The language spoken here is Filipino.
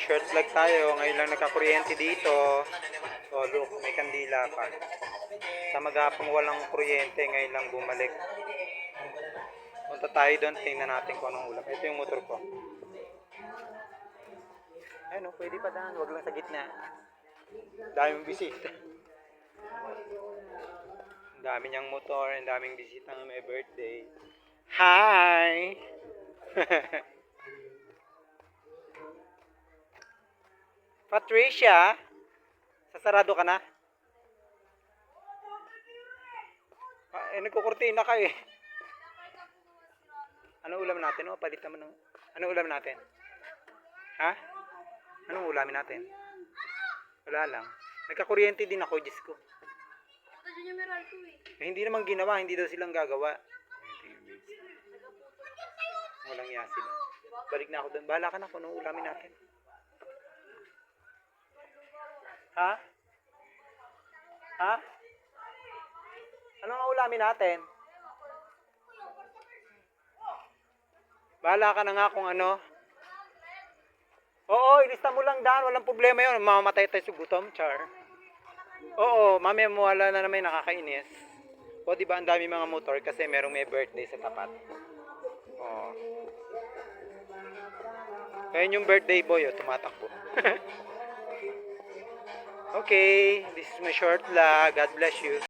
Short vlog tayo. Ngayon lang nagka-kuryente dito. So look, may kandila pa. Sa maghapong walang kuryente, ngayon lang bumalik. Punta tayo doon, tingnan natin kung anong ulam. Ito yung motor ko. Ayun, pwede pa daan, wag lang sa gitna. Daming bisita. Ang dami niyang motor, ang daming bisita ng may birthday. Hi! Patricia, sasarado ka na? Nagkukurtina ka eh. Ano ulam natin? O, palitan mo ng... Ano ulam natin? Ha? Anong ulamin natin? Wala lang. Nagkakuryente din ako, Diyos ko. Hindi naman ginawa, hindi daw silang gagawa. Walang yasin. Balik na ako doon. Bahala ka na kung anong ulamin natin. Ha? Ha? Anong ulamin natin? Bahala ka na nga kung ano. Oo, ilista mo lang daan. Walang problema yun. Mamamatay tayo sa gutom, char. Oo, mamaya mo wala na naman nakakainis. O, diba ang dami mga motor kasi merong may birthday sa tapat. Oo. Ngayon yung birthday boy, tumatakbo. Okay, this is my short vlog. God bless you.